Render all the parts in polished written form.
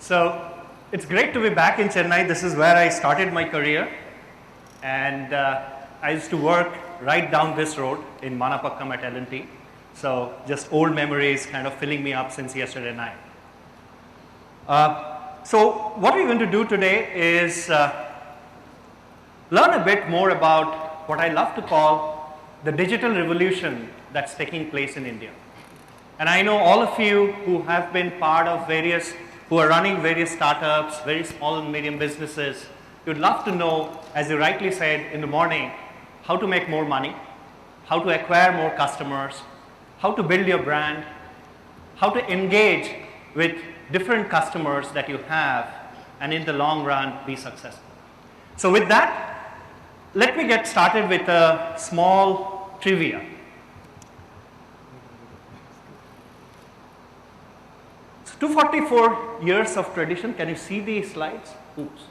So it's great to be back in Chennai. This is where I started my career, and I used to work right down this road in Manapakkam at L&T. So just old memories kind of filling me up since yesterday night. So what we're going to do today is learn a bit more about what I love to call the digital revolution that's taking place in India. And I know all of you who have been part of who are running various startups, very small and medium businesses, you'd love to know, as you rightly said in the morning, how to make more money, how to acquire more customers, how to build your brand, how to engage with different customers that you have, and in the long run, be successful. So with that, let me get started with a small trivia. So 244 years of tradition. Can you see these slides? Oops.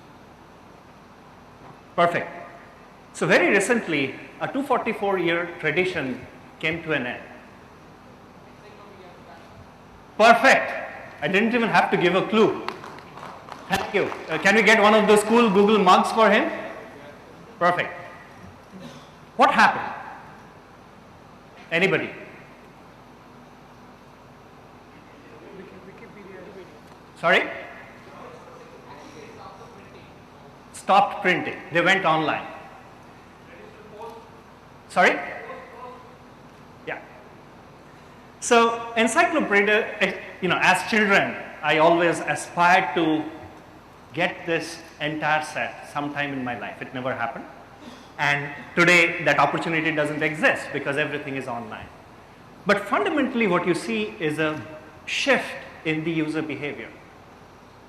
Perfect. So very recently, a 244-year tradition came to an end. Perfect. I didn't even have to give a clue. Thank you. Can we get one of those cool Google mugs for him? Perfect. What happened? Anybody? Sorry? Stopped printing. They went online. Sorry? Yeah. So encyclopedia, as children, I always aspired to get this entire set sometime in my life. It never happened. And today, that opportunity doesn't exist because everything is online. But fundamentally, what you see is a shift in the user behavior.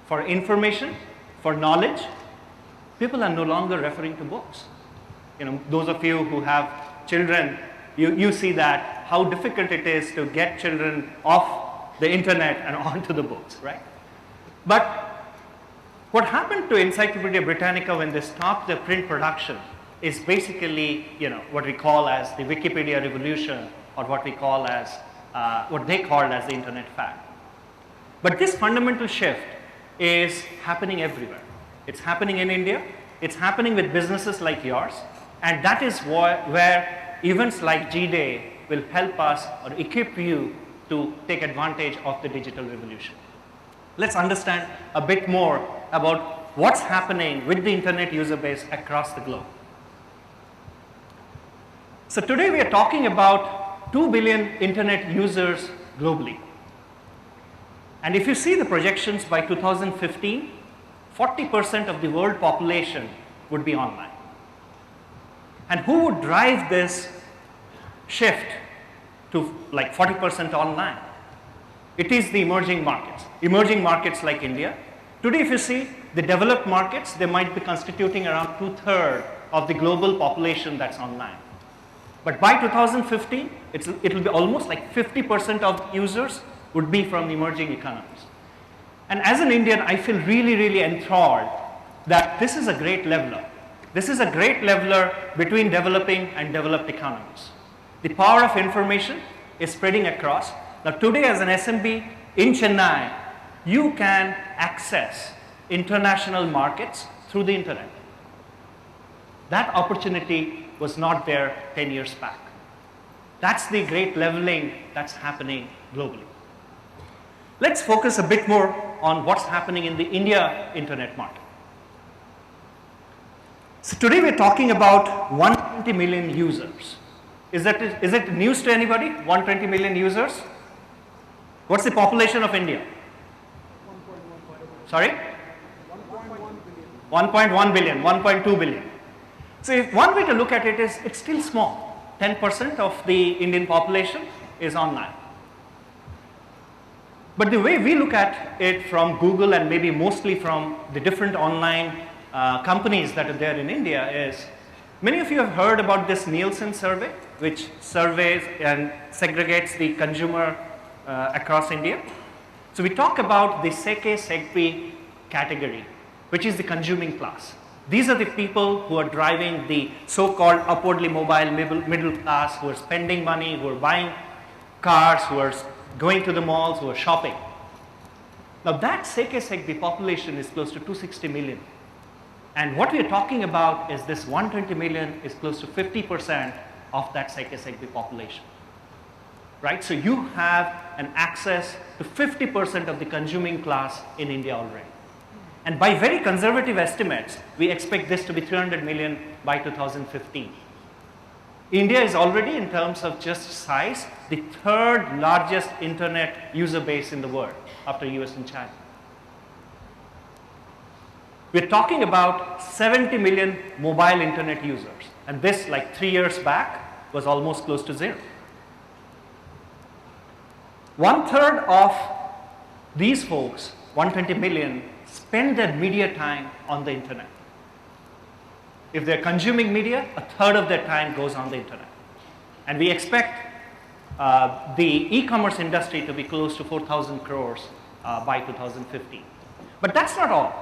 For information, for knowledge, people are no longer referring to books. Those of you who have children, you see that how difficult it is to get children off the internet and onto the books, right? But what happened to Encyclopedia Britannica when they stopped their print production is basically, what we call as the Wikipedia revolution, or what we call as, what they called as the internet fad. But this fundamental shift is happening everywhere. It's happening in India. It's happening with businesses like yours. And that is where events like G-Day will help us or equip you to take advantage of the digital revolution. Let's understand a bit more about what's happening with the internet user base across the globe. So today we are talking about 2 billion internet users globally. And if you see the projections by 2015, 40% of the world population would be online. And who would drive this shift to like 40% online? It is the emerging markets. Emerging markets like India. Today, if you see the developed markets, they might be constituting around 2/3 of the global population that's online. But by 2015, it'll be almost like 50% of users would be from the emerging economies. And as an Indian, I feel really, really enthralled that this is a great leveler. This is a great leveler between developing and developed economies. The power of information is spreading across. Now today as an SMB in Chennai, you can access international markets through the internet. That opportunity was not there 10 years back. That's the great leveling that's happening globally. Let's focus a bit more on what's happening in the India internet market. So today we're talking about 120 million users. Is it news to anybody? 120 million users? What's the population of India? 1.1 billion. Sorry? 1.1 billion, 1.2 billion. So if one way to look at it is, it's still small. 10% of the Indian population is online. But the way we look at it from Google and maybe mostly from the different online companies that are there in India is, many of you have heard about this Nielsen survey, which surveys and segregates the consumer across India. So we talk about the Seke Segpi category, which is the consuming class. These are the people who are driving the so-called upwardly mobile middle class, who are spending money, who are buying cars, who are going to the malls, who are shopping. Now that Seke population is close to 260 million. And what we are talking about is this 120 million is close to 50% of that Seke population. Right? So you have an access to 50% of the consuming class in India already. And by very conservative estimates, we expect this to be 300 million by 2015. India is already, in terms of just size, the third largest internet user base in the world after US and China. We're talking about 70 million mobile internet users. And this, like 3 years back, was almost close to zero. 1/3 of these folks, 120 million, spend their media time on the internet. If they're consuming media, 1/3 of their time goes on the internet. And we expect the e-commerce industry to be close to 4,000 crores by 2015. But that's not all.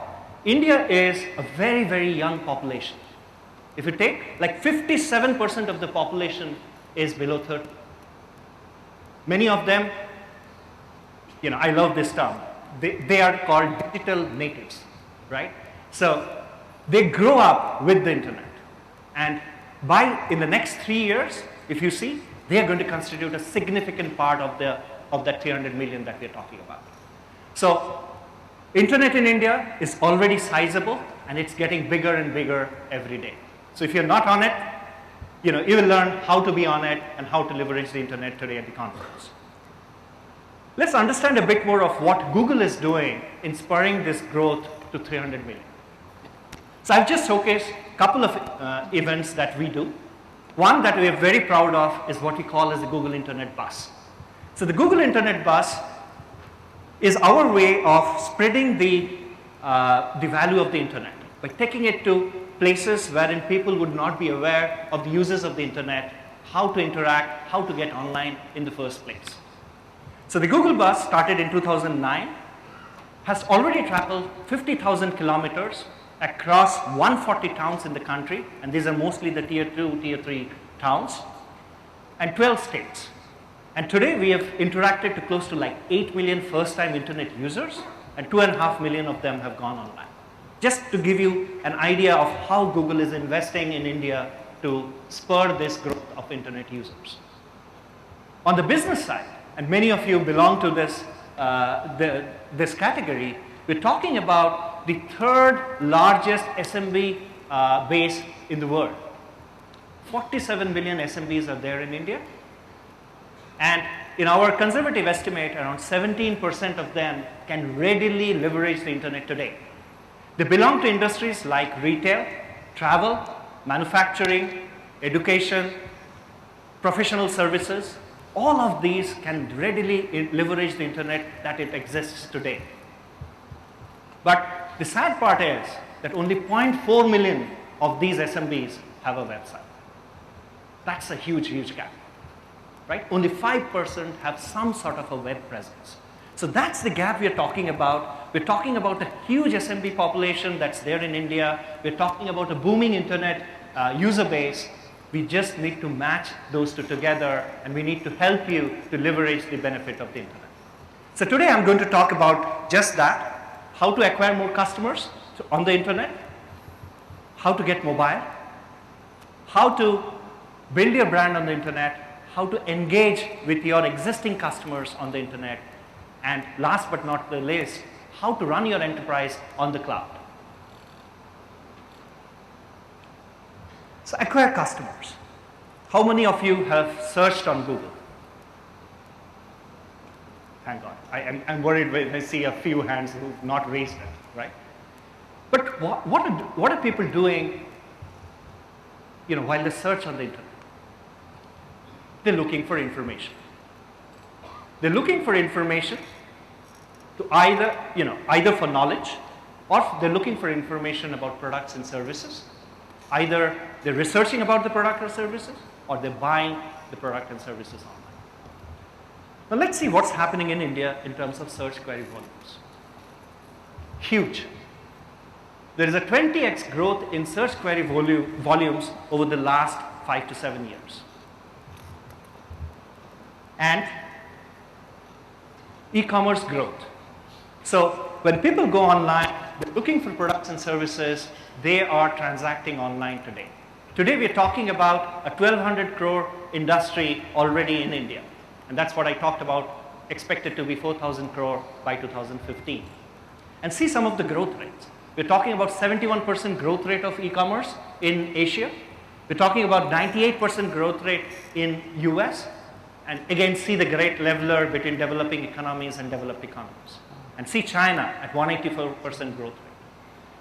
India is a very, very young population. If you take, like 57% of the population is below 30. Many of them, I love this term. They are called digital natives, right? So they grow up with the internet. And in the next 3 years, if you see, they are going to constitute a significant part of that 300 million that we are talking about. So internet in India is already sizable, and it's getting bigger and bigger every day. So if you're not on it, you will learn how to be on it and how to leverage the internet today at the conference. Let's understand a bit more of what Google is doing in spurring this growth to 300 million. So I've just showcased a couple of events that we do. One that we are very proud of is what we call as the Google Internet Bus. So the Google Internet Bus is our way of spreading the value of the internet by taking it to places wherein people would not be aware of the uses of the internet, how to interact, how to get online in the first place. So the Google Bus started in 2009, has already traveled 50,000 kilometers across 140 towns in the country, and these are mostly the tier 2, tier 3 towns, and 12 states. And today we have interacted to close to like 8 million first-time internet users, and 2.5 million of them have gone online. Just to give you an idea of how Google is investing in India to spur this growth of internet users. On the business side, and many of you belong to this category, we're talking about the third largest SMB base in the world. 47 million SMBs are there in India. And in our conservative estimate, around 17% of them can readily leverage the internet today. They belong to industries like retail, travel, manufacturing, education, professional services. All of these can readily leverage the internet that it exists today. But the sad part is that only 0.4 million of these SMBs have a website. That's a huge, huge gap. Right? Only 5% have some sort of a web presence. So that's the gap we are talking about. We're talking about a huge SMB population that's there in India. We're talking about a booming internet user base. We just need to match those two together, and we need to help you to leverage the benefit of the internet. So today I'm going to talk about just that, how to acquire more customers on the internet, how to get mobile, how to build your brand on the internet, how to engage with your existing customers on the internet, and last but not the least, how to run your enterprise on the cloud. So acquire customers. How many of you have searched on Google? Thank God. I'm worried when I see a few hands who have not raised it, right? But what are people doing, while they search on the internet? They're looking for information. They're looking for information to either for knowledge, or they're looking for information about products and services. Either they're researching about the product or services, or they're buying the product and services online. Now let's see what's happening in India in terms of search query volumes. Huge. There is a 20x growth in search query volumes over the last 5 to 7 years. And e-commerce growth. So when people go online, they're looking for products and services, they are transacting online today. Today we're talking about a 1,200 crore industry already in India. And that's what I talked about, expected to be 4,000 crore by 2015. And see some of the growth rates. We're talking about 71% growth rate of e-commerce in Asia. We're talking about 98% growth rate in US. And again, see the great leveler between developing economies and developed economies. And see China at 184% growth rate.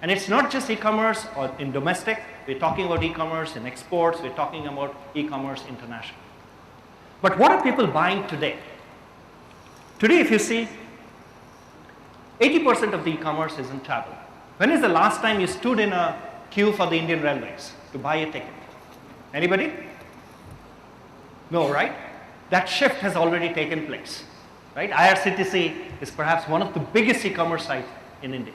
And it's not just e-commerce or in domestic. We're talking about e-commerce in exports. We're talking about e-commerce international. But what are people buying today? Today, if you see, 80% of the e-commerce is in travel. When is the last time you stood in a queue for the Indian Railways to buy a ticket? Anybody? No, right? That shift has already taken place. Right? IRCTC is perhaps one of the biggest e-commerce sites in India.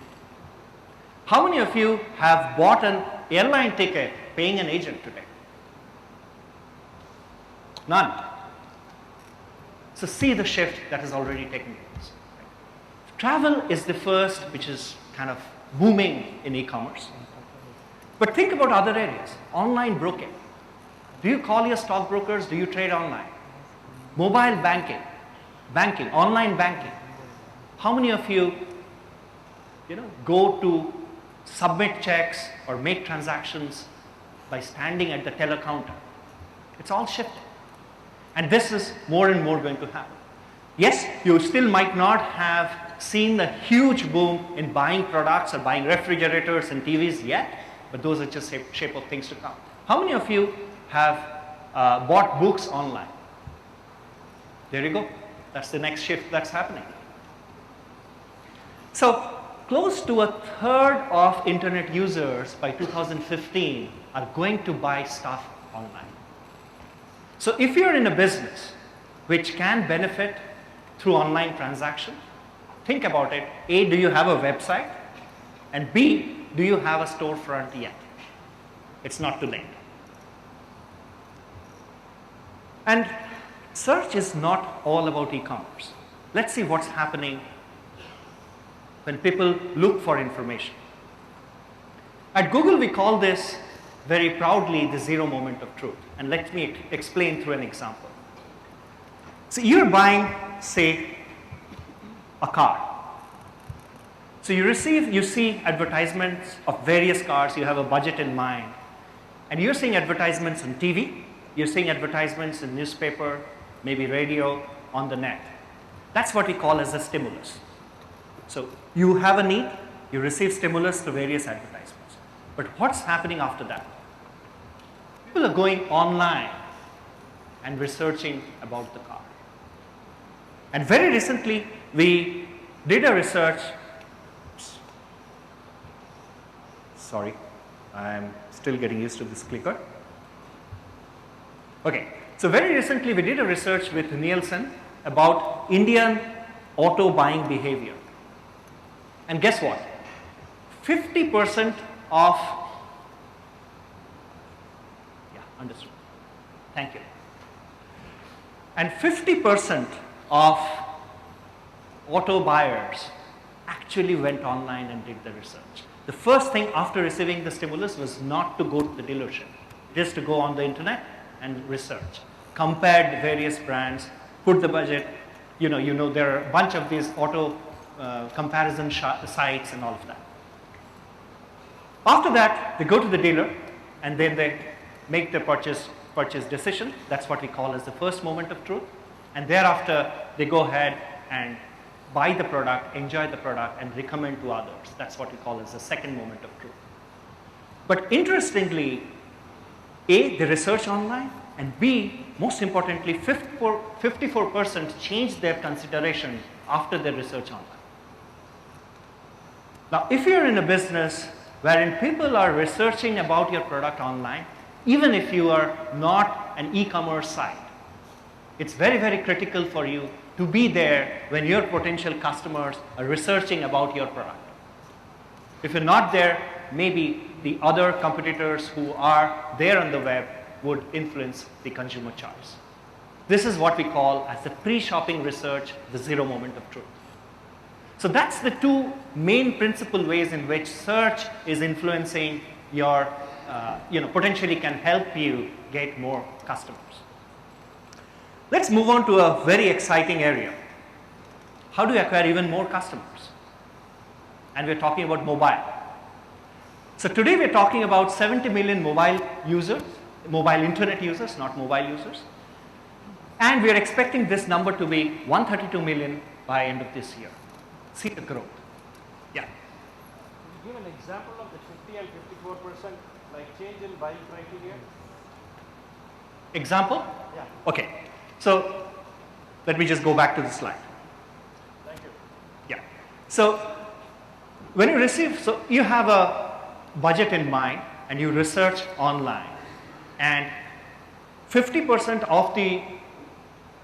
How many of you have bought an airline ticket paying an agent today? None. So see the shift that has already taken place. Travel is the first which is kind of booming in e-commerce. But think about other areas. Online broking. Do you call your stockbrokers? Do you trade online? Mobile banking. Banking, online banking. How many of you, go to submit checks or make transactions by standing at the teller counter? It's all shifting. And this is more and more going to happen. Yes, you still might not have seen the huge boom in buying products or buying refrigerators and TVs yet, but those are just shape of things to come. How many of you have bought books online? There you go. That's the next shift that's happening. So close to a third of internet users by 2015 are going to buy stuff online. So if you're in a business which can benefit through online transactions, think about it. A, do you have a website? And B, do you have a storefront yet? It's not too late. And search is not all about e-commerce. Let's see what's happening when people look for information. At Google, we call this very proudly the zero moment of truth. And let me explain through an example. So you're buying, say, a car. So you see advertisements of various cars, you have a budget in mind. And you're seeing advertisements on TV, you're seeing advertisements in newspaper, maybe radio, on the net. That's what we call as a stimulus. So you have a need, you receive stimulus through various advertisements. But what's happening after that? People are going online and researching about the car. And very recently, we did a research. Sorry, I'm still getting used to this clicker. Okay, so very recently we did a research with Nielsen about Indian auto buying behavior. And guess what? 50% of, understood. Thank you. And 50% of auto buyers actually went online and did the research. The first thing after receiving the stimulus was not to go to the dealership, just to go on the internet and research. Compared various brands, put the budget, there are a bunch of these auto comparison sites and all of that. After that, they go to the dealer and then they make the purchase decision. That's what we call as the first moment of truth. And thereafter, they go ahead and buy the product, enjoy the product, and recommend to others. That's what we call as the second moment of truth. But interestingly, A, they research online, and B, most importantly, 54% changed their consideration after their research online. Now, if you're in a business wherein people are researching about your product online, even if you are not an e-commerce site, it's very, very critical for you to be there when your potential customers are researching about your product. If you're not there, maybe the other competitors who are there on the web would influence the consumer choice. This is what we call as the pre-shopping research, the zero moment of truth. So that's the two main principal ways in which search is influencing your, potentially can help you get more customers. Let's move on to a very exciting area. How do you acquire even more customers? And we're talking about mobile. So today we're talking about 70 million mobile users, mobile internet users, not mobile users. And we're expecting this number to be 132 million by end of this year. See the growth. Yeah. Can you give an example of the 50 and 54% like change in buying criteria? Example? Yeah. Okay. So let me just go back to the slide. Thank you. Yeah. So when you receive, so you have a budget in mind and you research online, and 50% of the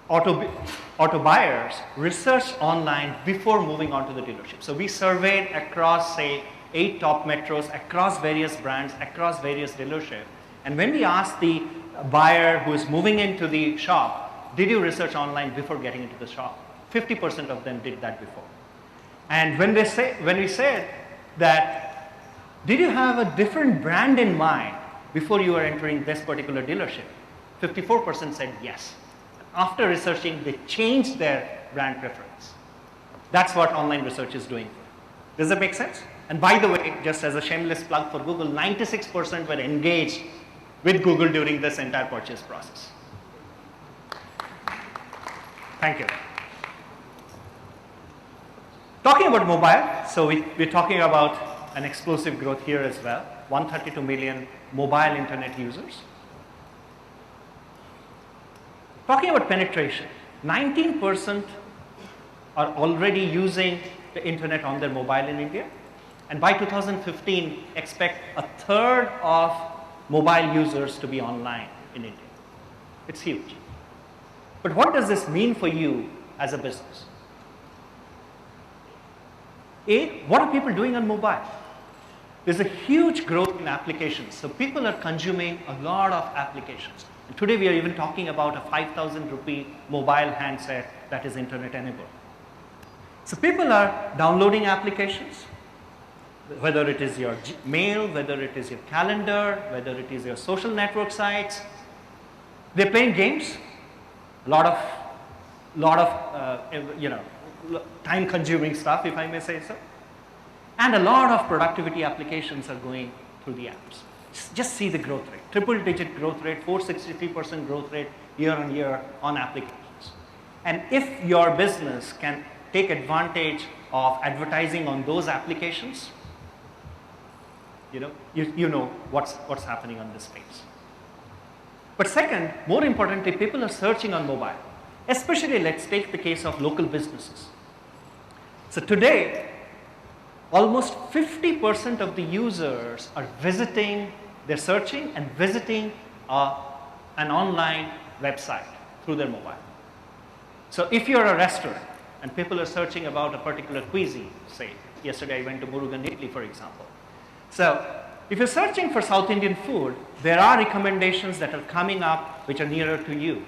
auto buyers research online before moving on to the dealership. So we surveyed across, say, 8 top metros, across various brands, across various dealerships. And when we asked the buyer who is moving into the shop, did you research online before getting into the shop? 50% of them did that before. And when we said that, did you have a different brand in mind before you were entering this particular dealership? 54% said yes. After researching, they changed their brand preference. That's what online research is doing. Does that make sense? And by the way, just as a shameless plug for Google, 96% were engaged with Google during this entire purchase process. Thank you. Talking about mobile, so we're talking about an explosive growth here as well. 132 million mobile internet users. Talking about penetration, 19% are already using the internet on their mobile in India. And by 2015, expect a third of mobile users to be online in India. It's huge. But what does this mean for you as a business? What are people doing on mobile? There's a huge growth in applications. So people are consuming a lot of applications. And today we are even talking about a 5,000 rupee mobile handset that is internet enabled. So people are downloading applications, whether it is your mail, whether it is your calendar, whether it is your social network sites. They're playing games, a lot of time-consuming stuff, if I may say so. And a lot of productivity applications are going through the apps. Just see the growth rate, triple-digit growth rate, 463% growth rate year on year on applications. And if your business can take advantage of advertising on those applications, you know what's happening on this space. But second, more importantly, people are searching on mobile. Especially, let's take the case of local businesses. So today, almost 50% of the users are they're searching and visiting an online website through their mobile. So if you're a restaurant and people are searching about a particular cuisine, say, yesterday I went to Murugan, Italy, for example. So if you're searching for South Indian food, there are recommendations that are coming up which are nearer to you.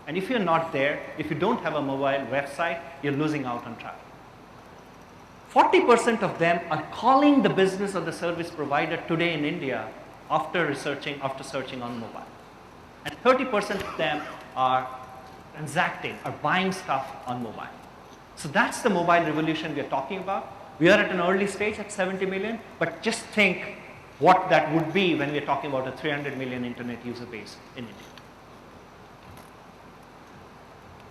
And if you're not there, if you don't have a mobile website, you're losing out on traffic. 40% of them are calling the business or the service provider today in India after searching on mobile. And 30% of them are transacting, are buying stuff on mobile. So that's the mobile revolution we are talking about. We are at an early stage at 70 million, but just think what that would be when we're talking about a 300 million internet user base in India.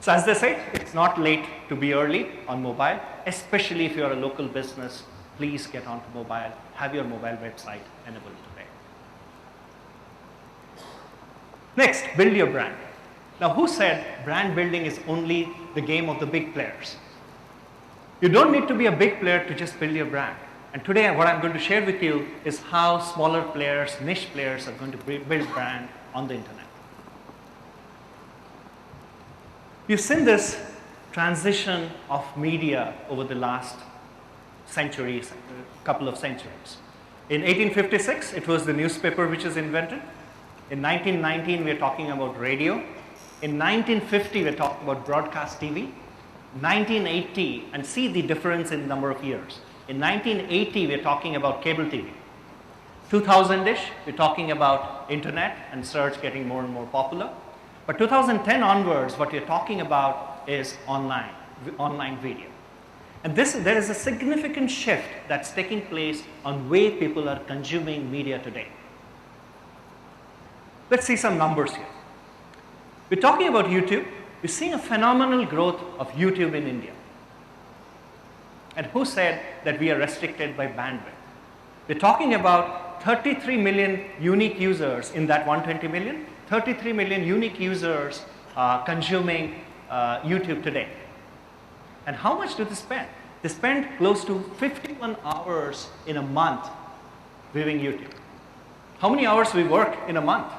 So as they say, it's not late to be early on mobile, especially if you're a local business. Please get onto mobile, have your mobile website enabled today. Next, build your brand. Now, who said brand building is only the game of the big players? You don't need to be a big player to just build your brand. And today, what I'm going to share with you is how smaller players, niche players are going to build brand on the internet. You've seen this transition of media over the last centuries, couple of centuries. In 1856, it was the newspaper which was invented. In 1919, we're talking about radio. In 1950, we're talking about broadcast TV. 1980, and see the difference in number of years. In 1980, we're talking about cable TV. 2000-ish, we're talking about internet and search getting more and more popular. But 2010 onwards, what we're talking about is online video. And there is a significant shift that's taking place on way people are consuming media today. Let's see some numbers here. We're talking about YouTube. We're seeing a phenomenal growth of YouTube in India. And who said that we are restricted by bandwidth? We're talking about 33 million unique users in that 120 million. 33 million unique users consuming YouTube today. And how much do they spend? They spend close to 51 hours in a month viewing YouTube. How many hours we work in a month?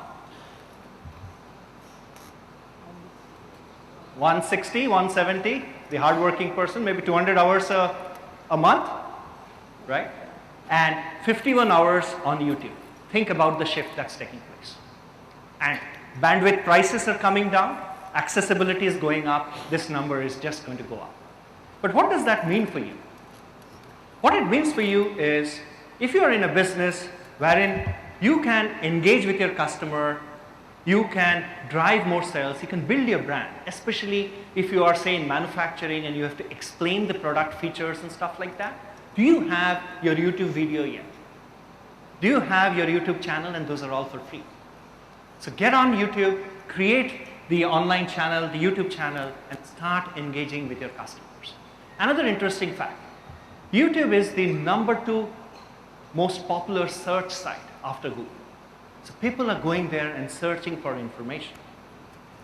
160, 170, the hardworking person, maybe 200 hours a month, right? And 51 hours on YouTube. Think about the shift that's taking place. And bandwidth prices are coming down, accessibility is going up, this number is just going to go up. But what does that mean for you? What it means for you is, if you are in a business wherein you can engage with your customer, you can drive more sales, you can build your brand, especially if you are, say, in manufacturing and you have to explain the product features and stuff like that. Do you have your YouTube video yet? Do you have your YouTube channel? And those are all for free. So get on YouTube, create the online channel, the YouTube channel, and start engaging with your customers. Another interesting fact, YouTube is the #2 most popular search site after Google. So people are going there and searching for information.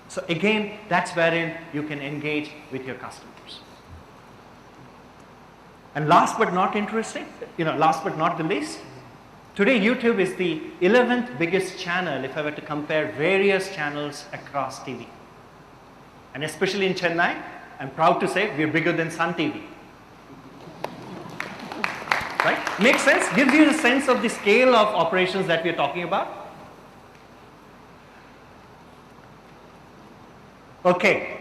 So again, that's wherein you can engage with your customers. And last but not the least, today YouTube is the 11th biggest channel if I were to compare various channels across TV. And especially in Chennai, I'm proud to say we're bigger than Sun TV. Right? Makes sense? Gives you a sense of the scale of operations that we're talking about. Okay.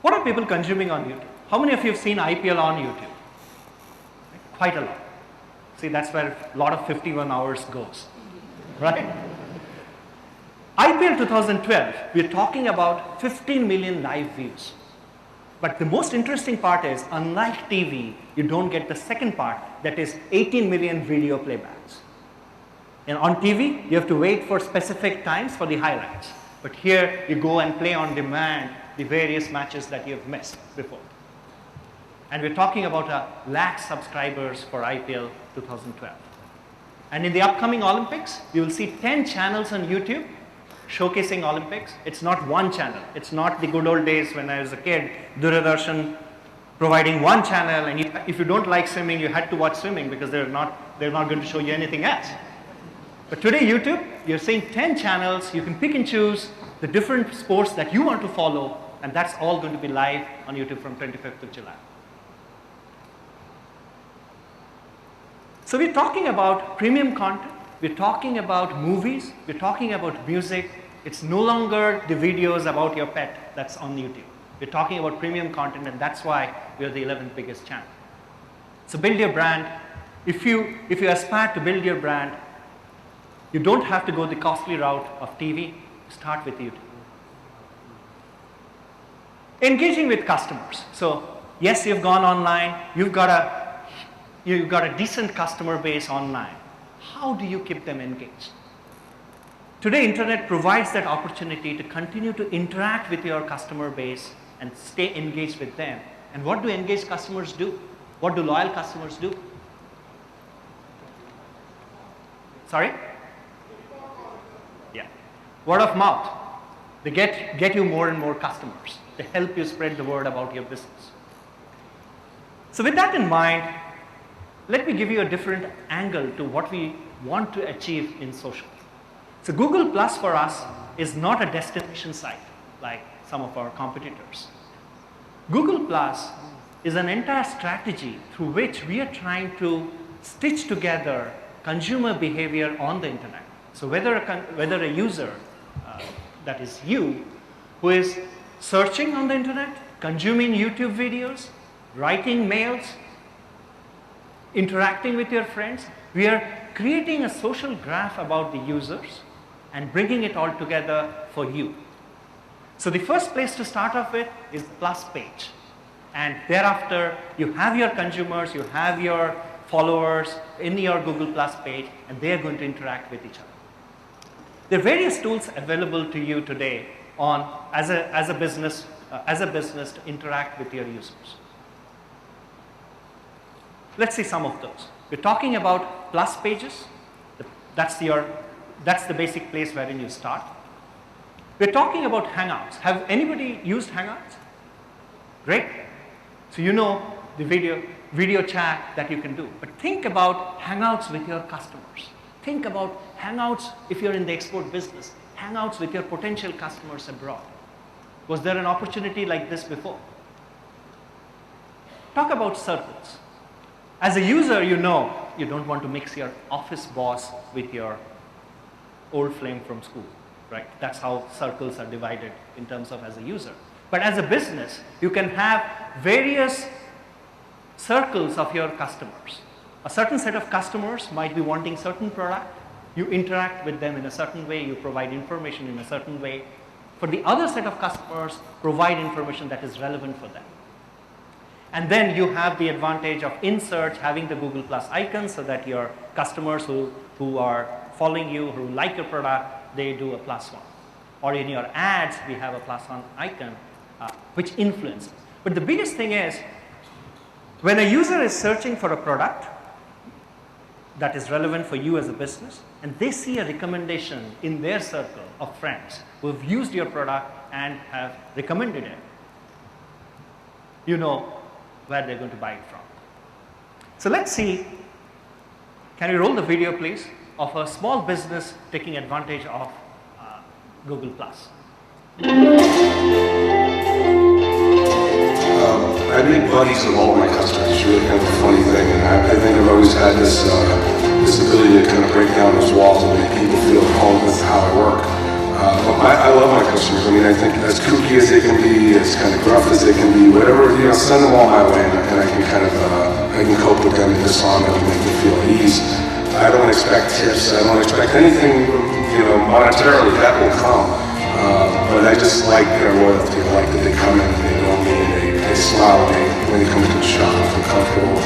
What are people consuming on YouTube? How many of you have seen IPL on YouTube? Quite a lot. See, that's where a lot of 51 hours goes. Right? IPL 2012, we're talking about 15 million live views. But the most interesting part is, unlike TV, you don't get the second part, that is 18 million video playbacks. And on TV, you have to wait for specific times for the highlights. But here, you go and play on demand the various matches that you have missed before. And we're talking about 1 lakh subscribers for IPL 2012. And in the upcoming Olympics, you will see 10 channels on YouTube showcasing Olympics. It's not one channel. It's not the good old days when I was a kid, Doordarshan providing one channel, and if you don't like swimming, you had to watch swimming because they're not going to show you anything else. But today, YouTube, you're seeing 10 channels. You can pick and choose the different sports that you want to follow, and that's all going to be live on YouTube from 25th of July. So we're talking about premium content. We're talking about movies. We're talking about music. It's no longer the videos about your pet that's on YouTube. We're talking about premium content, and that's why we're the 11th biggest channel. So build your brand. If you aspire to build your brand, you don't have to go the costly route of TV. Start with YouTube. Engaging with customers. So yes, you've gone online. You've got a decent customer base online. How do you keep them engaged? Today, internet provides that opportunity to continue to interact with your customer base and stay engaged with them. And what do engaged customers do? What do loyal customers do? Sorry? Yeah. Word of mouth. They get you more and more customers. They help you spread the word about your business. So with that in mind, let me give you a different angle to what we want to achieve in social. So Google Plus for us is not a destination site like some of our competitors. Google Plus is an entire strategy through which we are trying to stitch together consumer behavior on the internet. So whether a user, that is you, who is searching on the internet, consuming YouTube videos, writing mails, interacting with your friends. We are creating a social graph about the users and bringing it all together for you. So the first place to start off with is the plus page. And thereafter, you have your consumers, you have your followers in your Google Plus page, and they are going to interact with each other. There are various tools available to you today as a business to interact with your users. Let's see some of those. We're talking about plus pages. That's the basic place wherein you start. We're talking about Hangouts. Have anybody used Hangouts? Great. So you know the video chat that you can do. But think about Hangouts with your customers. Think about Hangouts if you're in the export business. Hangouts with your potential customers abroad. Was there an opportunity like this before? Talk about circles. As a user, you know you don't want to mix your office boss with your old flame from school, right? That's how circles are divided in terms of as a user. But as a business, you can have various circles of your customers. A certain set of customers might be wanting certain product. You interact with them in a certain way. You provide information in a certain way. For the other set of customers, provide information that is relevant for them. And then you have the advantage of in search having the Google Plus icon so that your customers who are following you, who like your product, they do a +1. Or in your ads, we have a +1 icon, which influences. But the biggest thing is, when a user is searching for a product that is relevant for you as a business, and they see a recommendation in their circle of friends who have used your product and have recommended it, you know where they're going to buy it from. So let's see, can you roll the video please, of a small business taking advantage of Google Plus. I make buddies of all my customers. It's really kind of a funny thing, and I think I've always had this ability to kind of break down those walls and make people feel at home with how I work. But I love my customers. I mean, I think as kooky as they can be, as kind of gruff as they can be, whatever, send them all my way, and I can kind of I can cope with them and disarm them and make them feel at ease. I don't expect tips. I don't expect anything, monetarily. That will come. But I just like their loyalty. I like that they come in and they know me and they smile when they come into the shop. I feel comfortable.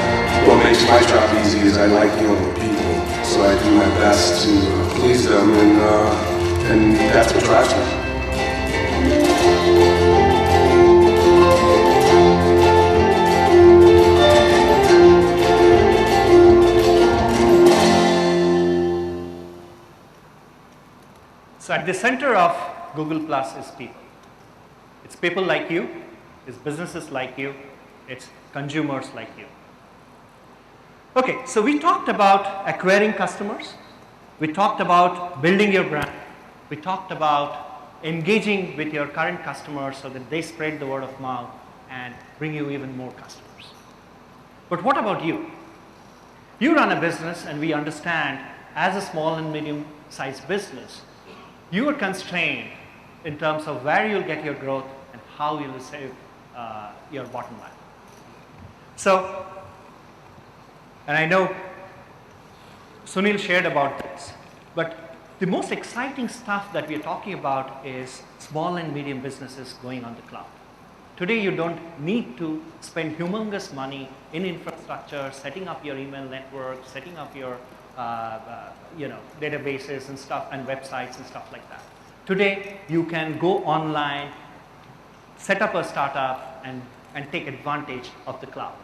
What makes my job easy is I like dealing with people, so I do my best to please them, and that's what drives me. So at the center of Google Plus is people. It's people like you, it's businesses like you, it's consumers like you. Okay, so we talked about acquiring customers, we talked about building your brand, we talked about engaging with your current customers so that they spread the word of mouth and bring you even more customers. But what about you? You run a business, and we understand as a small and medium-sized business, you are constrained in terms of where you'll get your growth and how you'll save your bottom line. So, and I know Sunil shared about this, but the most exciting stuff that we are talking about is small and medium businesses going on the cloud. Today, you don't need to spend humongous money in infrastructure, setting up your email network, setting up your databases and stuff and websites and stuff like that. Today, you can go online, set up a startup, and take advantage of the cloud.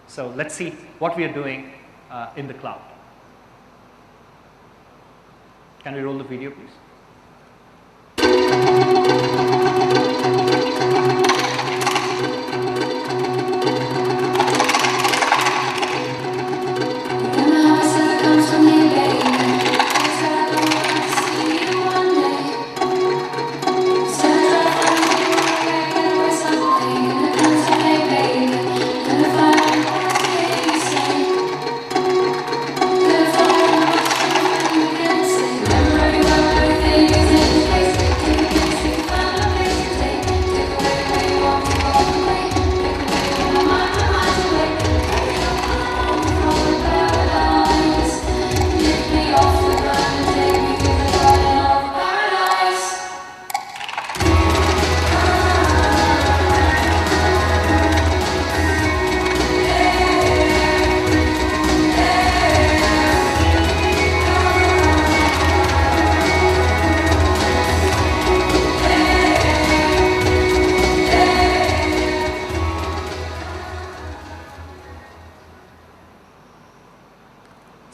So let's see what we are doing in the cloud. Can we roll the video, please? Everybody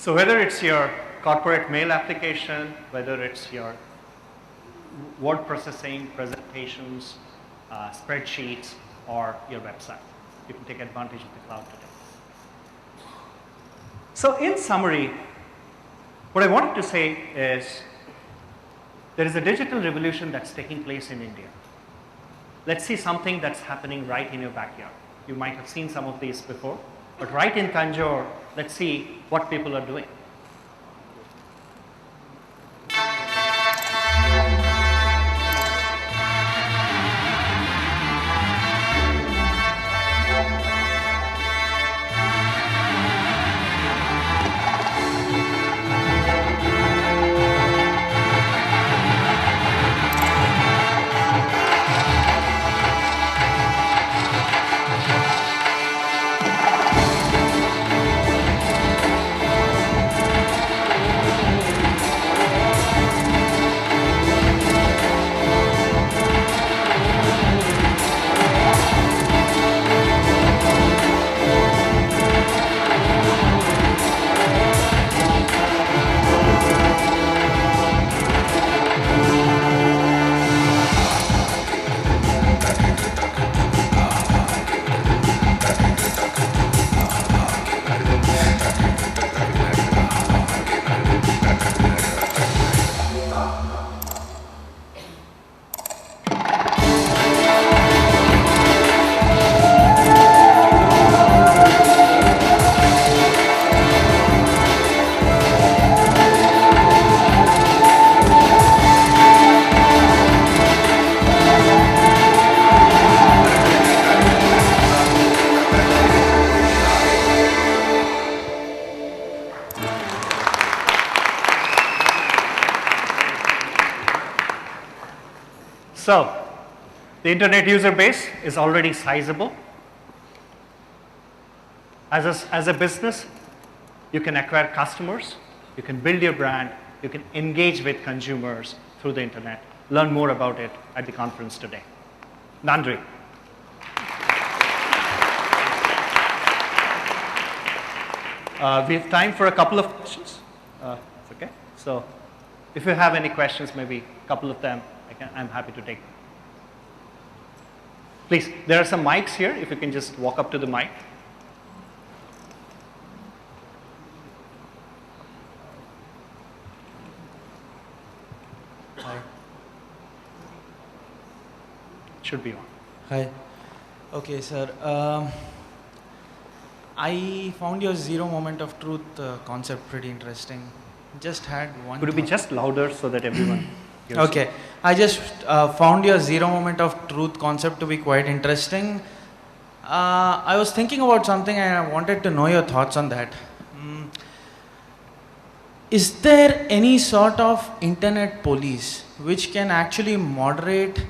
So whether it's your corporate mail application, whether it's your word processing, presentations, spreadsheets, or your website, you can take advantage of the cloud today. So in summary, what I wanted to say is there is a digital revolution that's taking place in India. Let's see something that's happening right in your backyard. You might have seen some of these before, but right in Tanjore, let's see what people are doing. So, the internet user base is already sizable. As a business, you can acquire customers, you can build your brand, you can engage with consumers through the internet. Learn more about it at the conference today. Nandri. We have time for a couple of questions. It's okay. So, if you have any questions, maybe a couple of them, I'm happy to take them. Please, there are some mics here. If you can just walk up to the mic. Hi. Should be on. Hi. Okay, sir. I found your zero moment of truth concept pretty interesting. Just had one. Could you be just louder so that everyone hears? Okay. I just found your zero moment of truth concept to be quite interesting. I was thinking about something and I wanted to know your thoughts on that. Is there any sort of internet police which can actually moderate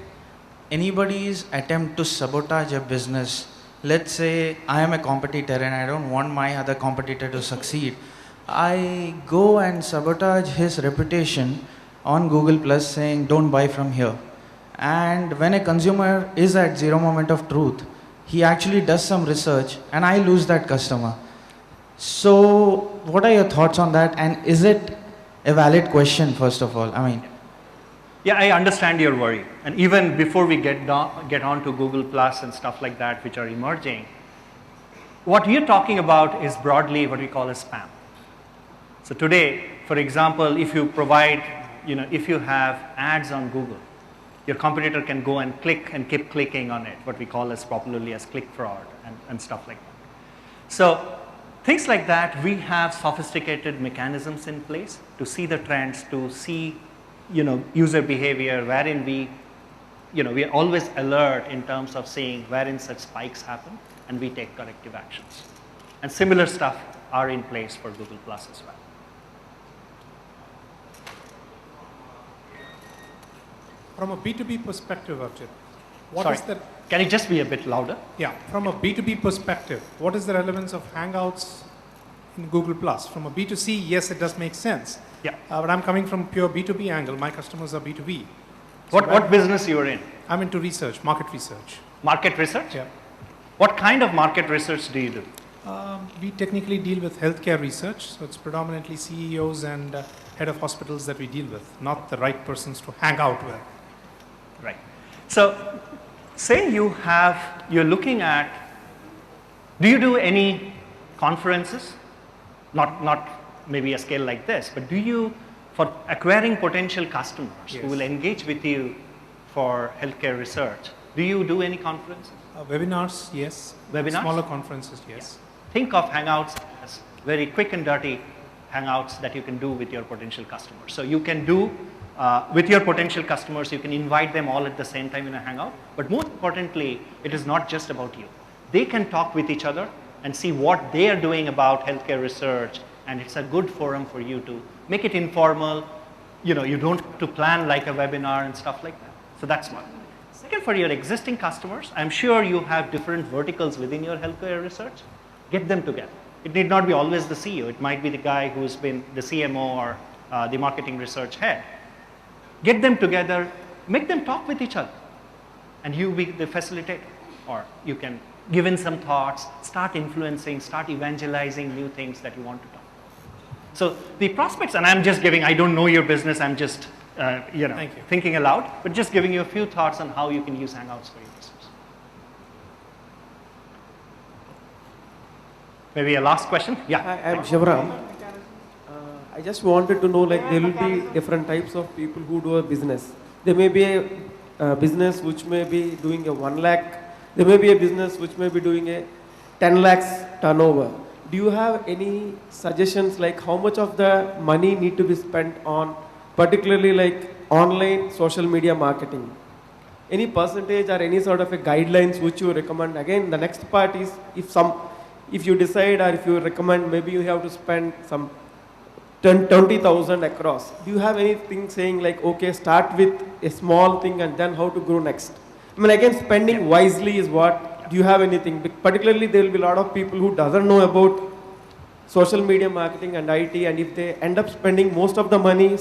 anybody's attempt to sabotage a business? Let's say I am a competitor and I don't want my other competitor to succeed. I go and sabotage his reputation on Google Plus saying don't buy from here. And when a consumer is at zero moment of truth, he actually does some research and I lose that customer. So what are your thoughts on that, and is it a valid question first of all? I mean, yeah, I understand your worry. And even before we get on to Google Plus and stuff like that, which are emerging, what you're talking about is broadly what we call as spam. So today, for example, if you provide, if you have ads on Google, your competitor can go and click and keep clicking on it, what we call as popularly as click fraud and stuff like that. So things like that, we have sophisticated mechanisms in place to see the trends, to see user behavior, wherein we are always alert in terms of seeing wherein such spikes happen, and we take corrective actions. And similar stuff are in place for Google Plus as well. From a B2B perspective, Arijit, can you just be a bit louder? Yeah, from a B2B perspective, what is the relevance of Hangouts in Google Plus? From a B2C, yes, it does make sense. Yeah. But I'm coming from pure B2B angle. My customers are B2B. So what business you are in? I'm into research, market research. Market research? Yeah. What kind of market research do you do? We technically deal with healthcare research, so it's predominantly CEOs and head of hospitals that we deal with, not the right persons to hang out with. Right. So, say you're looking at, do you do any conferences? Not maybe a scale like this, but do you, for acquiring potential customers who will engage with you for healthcare research, do you do any conferences? Webinars, yes. Webinars? Smaller conferences, yes. Yeah. Think of Hangouts as very quick and dirty Hangouts that you can do with your potential customers. So you can do with your potential customers, you can invite them all at the same time in a Hangout. But more importantly, it is not just about you. They can talk with each other and see what they are doing about healthcare research, and it's a good forum for you to make it informal. You don't have to plan like a webinar and stuff like that. So that's one. Second, for your existing customers, I'm sure you have different verticals within your healthcare research. Get them together. It need not be always the CEO. It might be the guy who's been the CMO or the marketing research head. Get them together, make them talk with each other, and you be the facilitator. Or you can give in some thoughts, start influencing, start evangelizing new things that you want to talk. So the prospects, and I'm just giving, I don't know your business, I'm just thinking aloud, but just giving you a few thoughts on how you can use Hangouts for your business. Maybe a last question? Yeah. I'm Shivram. I just wanted to know, like, there will be different types of people who do a business. There may be a business which may be doing a 1 lakh. There may be a business which may be doing a 10 lakhs turnover. Do you have any suggestions, like how much of the money need to be spent on, particularly like online social media marketing? Any percentage or any sort of a guidelines which you recommend? Again, the next part is if you decide or if you recommend, maybe you have to spend some 20,000 across. Do you have anything saying like, okay, start with a small thing and then how to grow next? I mean, again, spending wisely is what, do you have anything? Particularly, there will be a lot of people who doesn't know about social media marketing and IT, and if they end up spending most of the money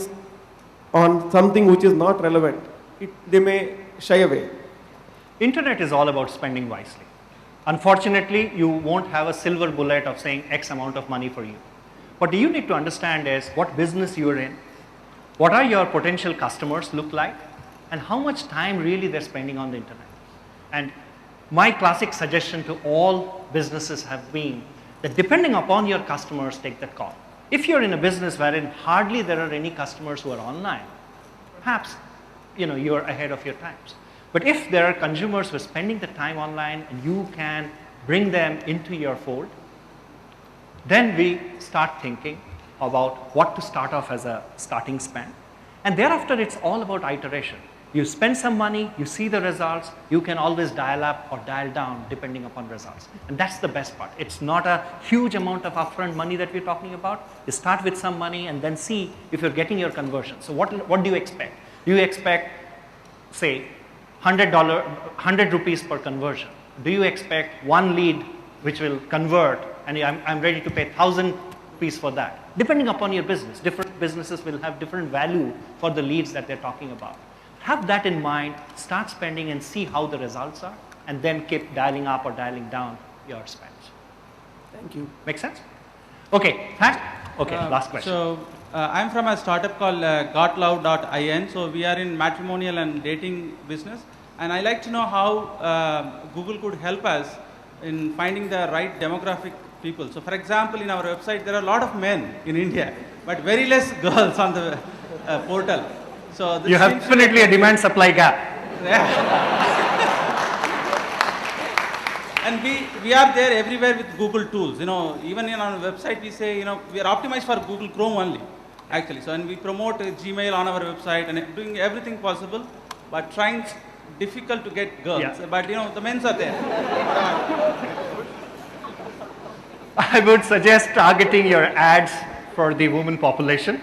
on something which is not relevant, they may shy away. Internet is all about spending wisely. Unfortunately, you won't have a silver bullet of saying X amount of money for you. What you need to understand is what business you're in, what are your potential customers look like, and how much time really they're spending on the internet. And my classic suggestion to all businesses have been that depending upon your customers, take that call. If you're in a business wherein hardly there are any customers who are online, perhaps you're ahead of your times. But if there are consumers who are spending the time online and you can bring them into your fold, then we start thinking about what to start off as a starting spend. And thereafter, it's all about iteration. You spend some money, you see the results, you can always dial up or dial down depending upon results. And that's the best part. It's not a huge amount of upfront money that we're talking about. You start with some money and then see if you're getting your conversion. So what do you expect? Do you expect, say, $100 rupees per conversion? Do you expect one lead which will convert and I'm ready to pay 1,000 rupees for that? Depending upon your business, different businesses will have different value for the leads that they're talking about. Have that in mind, start spending and see how the results are, and then keep dialing up or dialing down your spends. Thank you. Make sense? Okay, thanks. Okay, last question. So, I'm from a startup called gotlove.in. So, we are in matrimonial and dating business. And I like to know how Google could help us in finding the right demographic people. So, for example, in our website, there are a lot of men in India, but very less girls on the portal. So this you have definitely a demand-supply gap. And we are there everywhere with Google tools. Even in our website, we say, we are optimized for Google Chrome only, actually. So, and we promote Gmail on our website and doing everything possible, but trying difficult to get girls. Yeah. But, the men's are there. I would suggest targeting your ads for the women population,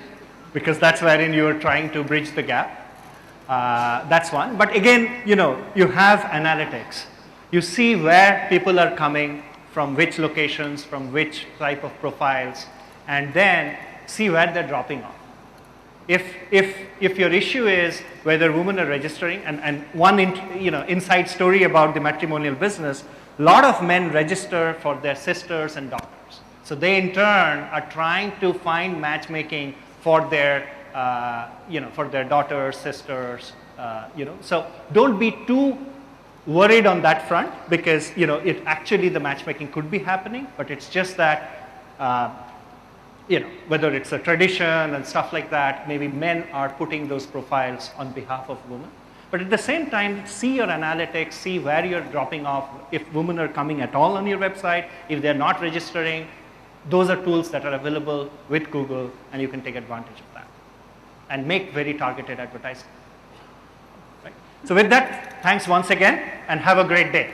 because that's wherein you are trying to bridge the gap. That's one. But again, you have analytics. You see where people are coming, from which locations, from which type of profiles, and then see where they're dropping off. If your issue is whether women are registering, and one inside story about the matrimonial business, a lot of men register for their sisters and daughters. So they in turn are trying to find matchmaking for their, for their daughters, sisters, So don't be too worried on that front, because, it actually, the matchmaking could be happening, but it's just that, whether it's a tradition and stuff like that, maybe men are putting those profiles on behalf of women. But at the same time, see your analytics, see where you're dropping off, if women are coming at all on your website, if they're not registering. Those are tools that are available with Google, and you can take advantage of that and make very targeted advertising. Right? So with that, thanks once again, and have a great day.